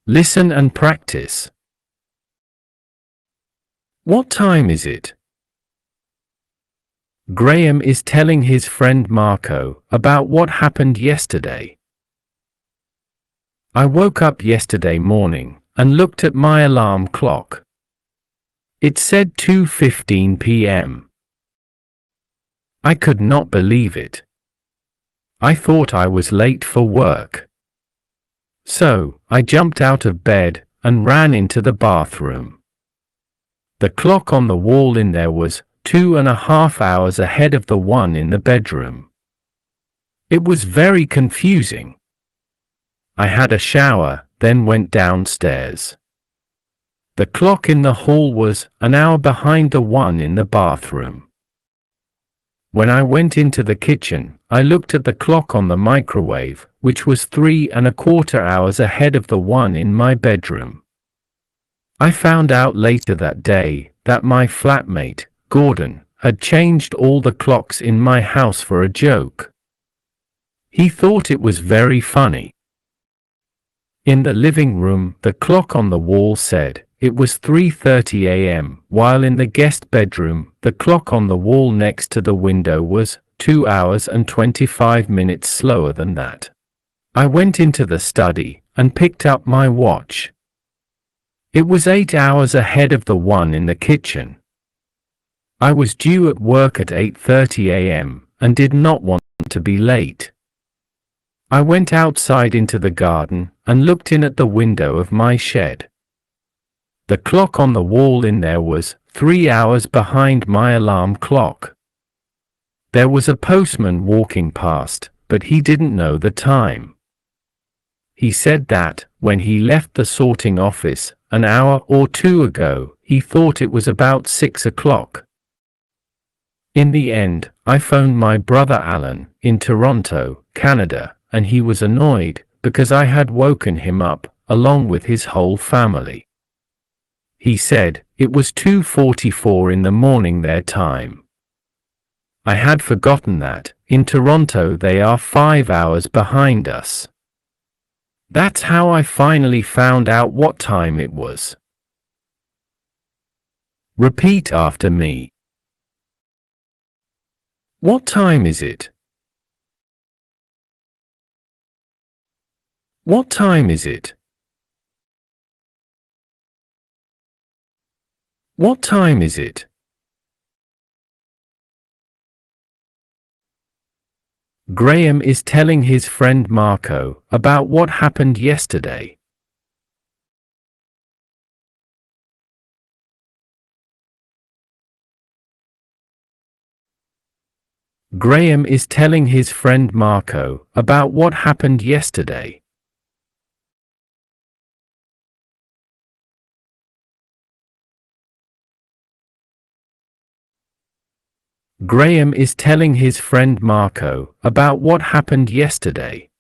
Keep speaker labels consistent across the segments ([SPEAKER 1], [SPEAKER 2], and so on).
[SPEAKER 1] Listen and practice. What time is it? Graham is telling his friend Marco about what happened yesterday. I woke up yesterday morning and looked at my alarm clock. It said 2:15 p.m. I could not believe it. I thought I was late for work. So, I jumped out of bed and ran into the bathroom. The clock on the wall in there was 2.5 hours ahead of the one in the bedroom. It was very confusing. I had a shower, then went downstairs. The clock in the hall was an hour behind the one in the bathroom. When I went into the kitchen, I looked at the clock on the microwave, which was 3.25 hours ahead of the one in my bedroom. I found out later that day that my flatmate, Gordon, had changed all the clocks in my house for a joke. He thought it was very funny. In the living room, the clock on the wall said it was 3:30 a.m., while in the guest bedroom, the clock on the wall next to the window was 2 hours and 25 minutes slower than that. I went into the study and picked up my watch. It was 8 hours ahead of the one in the kitchen. I was due at work at 8:30 a.m. and did not want to be late. I went outside into the garden and looked in at the window of my shed. The clock on the wall in there was 3 hours behind my alarm clock. There was a postman walking past, but he didn't know the time. He said that, when he left the sorting office an hour or two ago, he thought it was about 6 o'clock. In the end, I phoned my brother Alan in Toronto, Canada, and he was annoyed because I had woken him up, along with his whole family. He said it was 2:44 in the morning their time. I had forgotten that, in Toronto they are 5 hours behind us. That's how I finally found out what time it was. Repeat after me. What time is it? What time is it? What time is it? Graham is telling his friend Marco about what happened yesterday. Graham is telling his friend Marco about what happened yesterday. Graham is telling his friend Marco about what happened yesterday.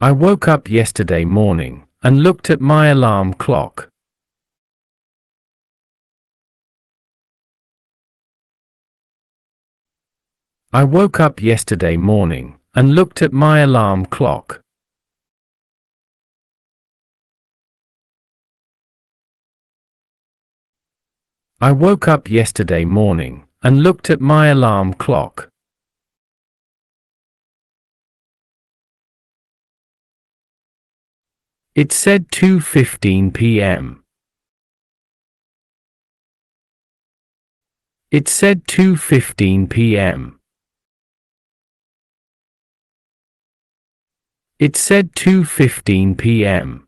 [SPEAKER 1] I woke up yesterday morning and looked at my alarm clock. I woke up yesterday morning and looked at my alarm clock. I woke up yesterday morning and looked at my alarm clock. It said 2:15 p.m. It said 2:15 p.m. It said 2:15 p.m.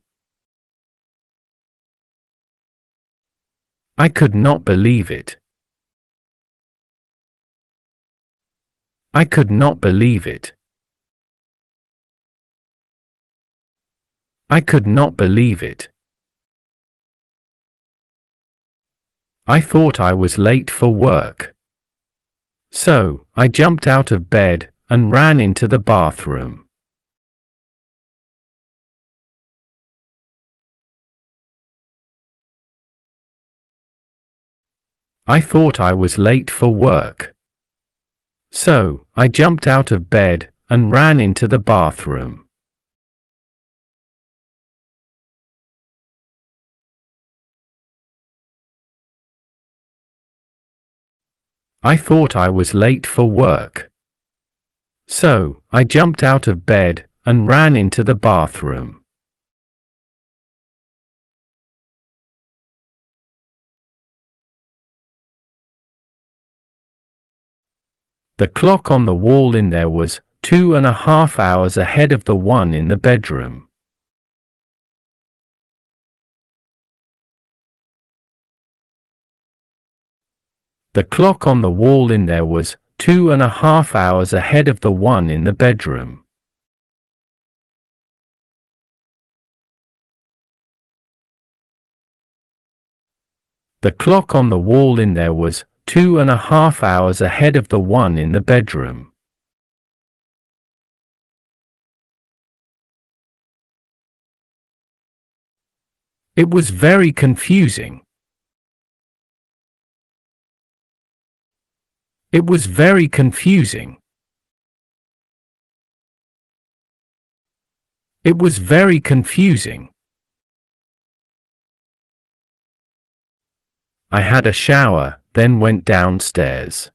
[SPEAKER 1] I could not believe it. I could not believe it. I could not believe it. I thought I was late for work. So, I jumped out of bed and ran into the bathroom. I thought I was late for work. So, I jumped out of bed and ran into the bathroom. I thought I was late for work. So, I jumped out of bed and ran into the bathroom. The clock on the wall in there was 2.5 hours ahead of the one in the bedroom. The clock on the wall in there was 2.5 hours ahead of the one in the bedroom. The clock on the wall in there was 2.5 hours ahead of the one in the bedroom. It was very confusing. It was very confusing. It was very confusing. I had a shower, then went downstairs.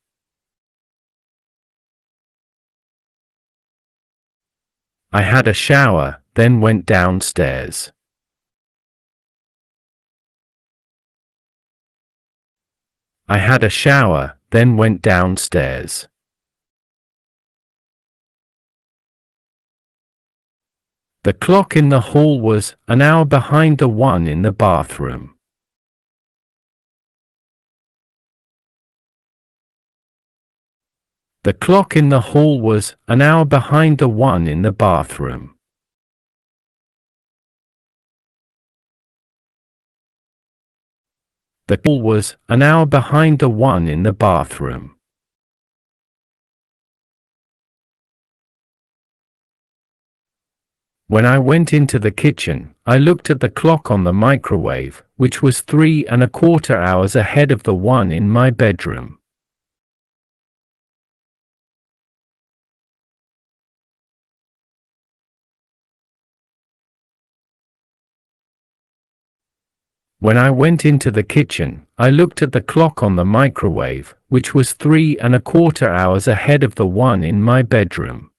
[SPEAKER 1] I had a shower, then went downstairs. I had a shower, then went downstairs. The clock in the hall was an hour behind the one in the bathroom. The clock in the hall was an hour behind the one in the bathroom. The hall was an hour behind the one in the bathroom. When I went into the kitchen, I looked at the clock on the microwave, which was 3.25 hours ahead of the one in my bedroom. When I went into the kitchen, I looked at the clock on the microwave, which was 3.25 hours ahead of the one in my bedroom.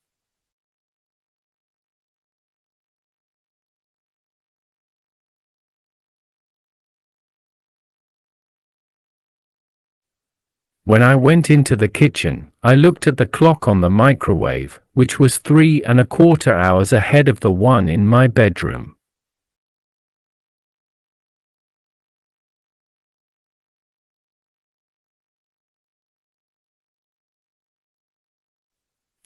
[SPEAKER 1] When I went into the kitchen, I looked at the clock on the microwave, which was 3.25 hours ahead of the one in my bedroom.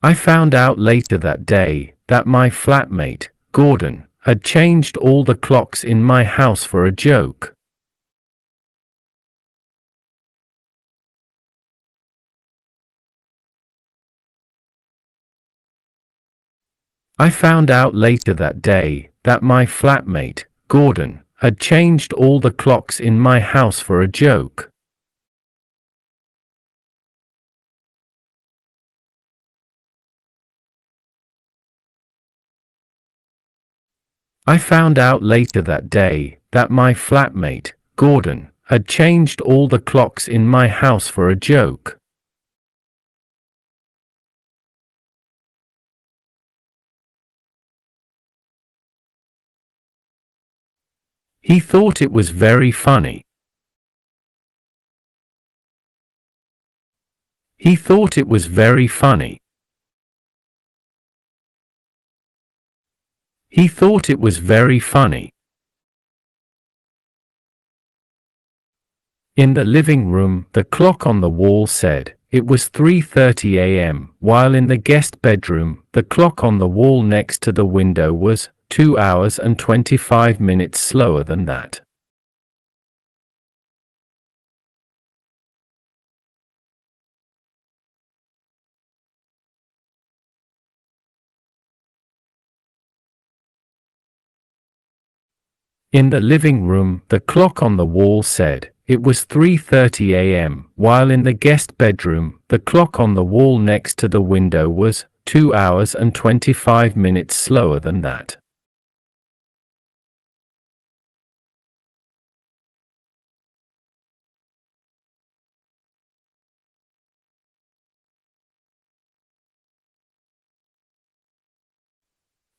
[SPEAKER 1] I found out later that day that my flatmate, Gordon, had changed all the clocks in my house for a joke. I found out later that day that my flatmate, Gordon, had changed all the clocks in my house for a joke. I found out later that day that my flatmate, Gordon, had changed all the clocks in my house for a joke. He thought it was very funny. He thought it was very funny. He thought it was very funny. In the living room, the clock on the wall said it was 3:30 a.m., while in the guest bedroom, the clock on the wall next to the window was 2 hours and 25 minutes slower than that. In the living room, the clock on the wall said it was 3:30 a.m., while in the guest bedroom, the clock on the wall next to the window was 2 hours and 25 minutes slower than that.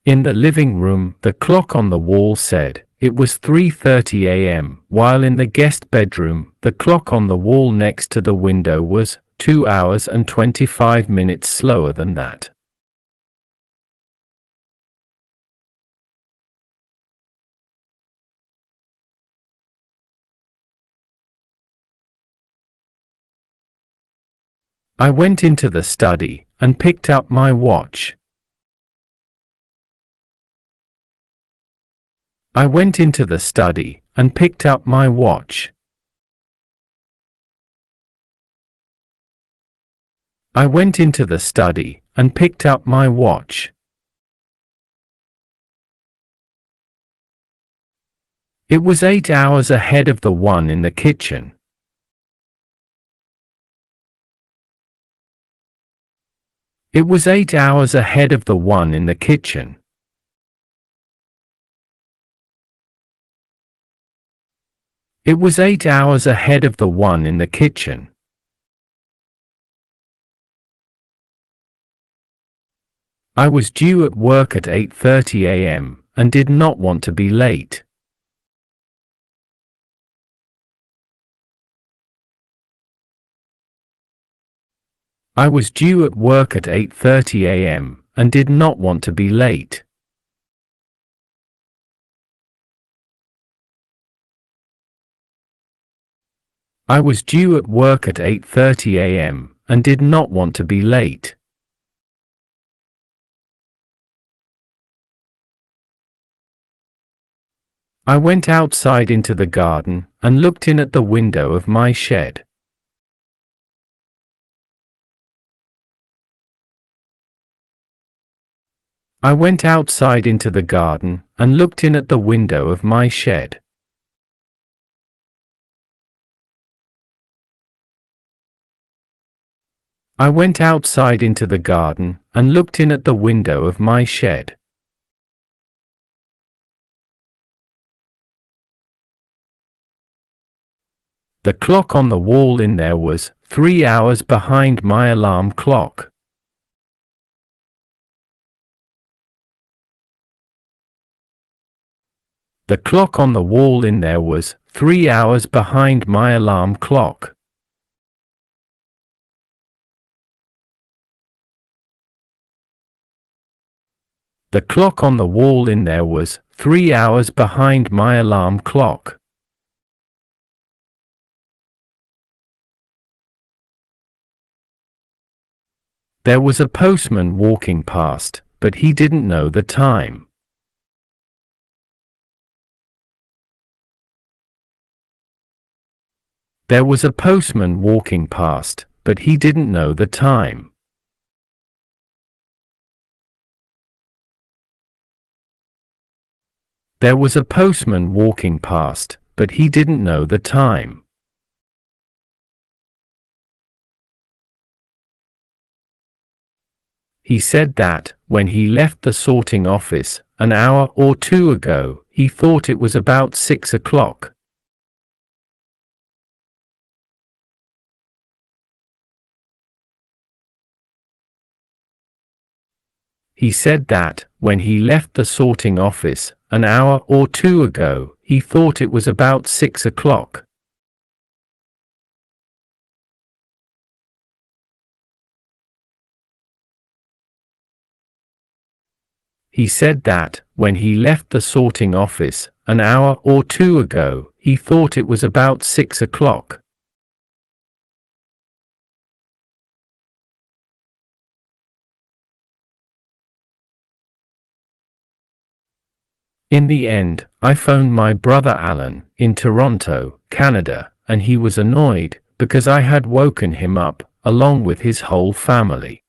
[SPEAKER 1] In the living room, the clock on the wall said it was 3:30 a.m., while in the guest bedroom, the clock on the wall next to the window was 2 hours and 25 minutes slower than that. I went into the study and picked up my watch. I went into the study and picked up my watch. I went into the study and picked up my watch. It was 8 hours ahead of the one in the kitchen. It was 8 hours ahead of the one in the kitchen. It was 8 hours ahead of the one in the kitchen. I was due at work at 8:30 a.m. and did not want to be late. I was due at work at 8:30 a.m. and did not want to be late. I was due at work at 8:30 a.m. and did not want to be late. I went outside into the garden and looked in at the window of my shed. I went outside into the garden and looked in at the window of my shed. I went outside into the garden and looked in at the window of my shed. The clock on the wall in there was 3 hours behind my alarm clock. The clock on the wall in there was 3 hours behind my alarm clock. The clock on the wall in there was 3 hours behind my alarm clock. There was a postman walking past, but he didn't know the time. There was a postman walking past, but he didn't know the time. There was a postman walking past, but he didn't know the time. He said that, when he left the sorting office, an hour or two ago, he thought it was about 6 o'clock. He said that, when he left the sorting office, an hour or two ago, he thought it was about 6 o'clock. He said that, when he left the sorting office, an hour or two ago, he thought it was about 6 o'clock. In the end, I phoned my brother Alan, in Toronto, Canada, and he was annoyed, because I had woken him up, along with his whole family.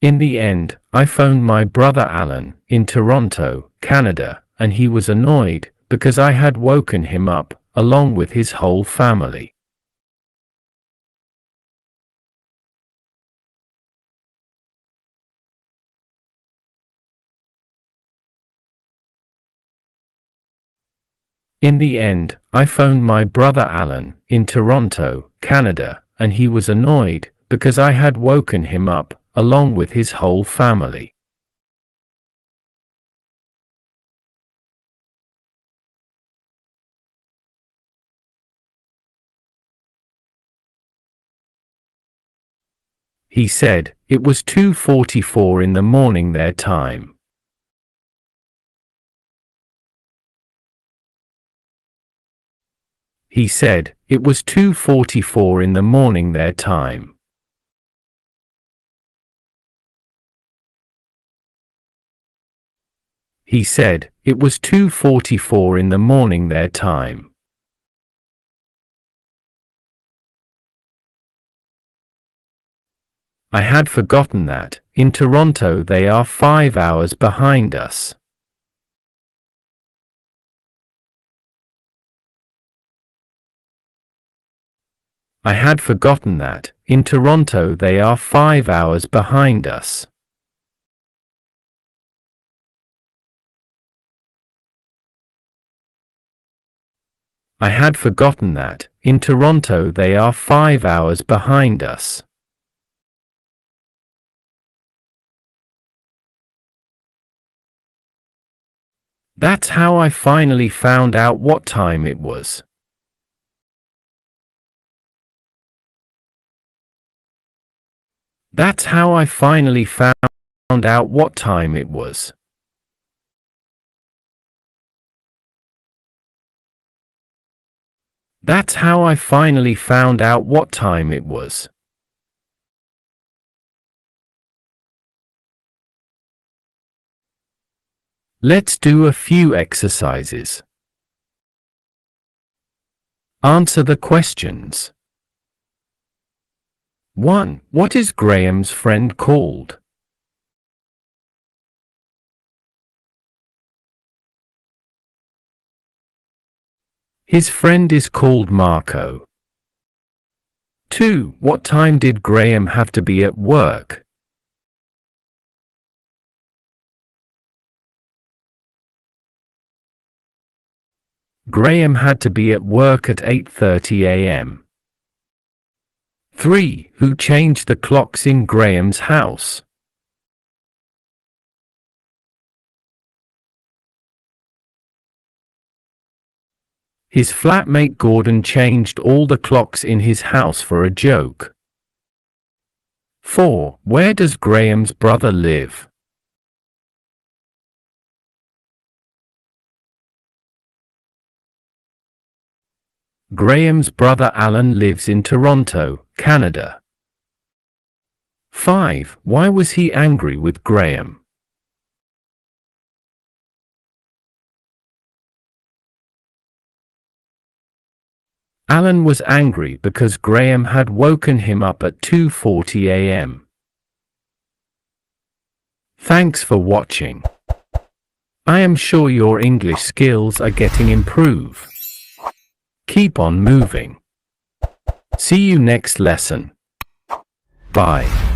[SPEAKER 1] In the end, I phoned my brother Alan in Toronto, Canada, and he was annoyed because I had woken him up, along with his whole family. In the end, I phoned my brother Alan in Toronto, Canada, and he was annoyed because I had woken him up, along with his whole family. He said, it was 2:44 in the morning their time. He said, it was 2:44 in the morning their time. He said, it was 2:44 in the morning their time. I had forgotten that, in Toronto they are 5 hours behind us. I had forgotten that, in Toronto they are 5 hours behind us. I had forgotten that, in Toronto they are 5 hours behind us. That's how I finally found out what time it was. That's how I finally found out what time it was. That's how I finally found out what time it was. Let's do a few exercises. Answer the questions. 1. What is Graham's friend called? His friend is called Marco. 2. What time did Graham have to be at work? Graham had to be at work at 8:30 a.m. 3. Who changed the clocks in Graham's house? His flatmate Gordon changed all the clocks in his house for a joke. 4. Where does Graham's brother live? Graham's brother Alan lives in Toronto, Canada. 5. Why was he angry with Graham? Alan was angry because Graham had woken him up at 2:40 a.m. Thanks for watching. I am sure your English skills are getting improved. Keep on moving. See you next lesson. Bye.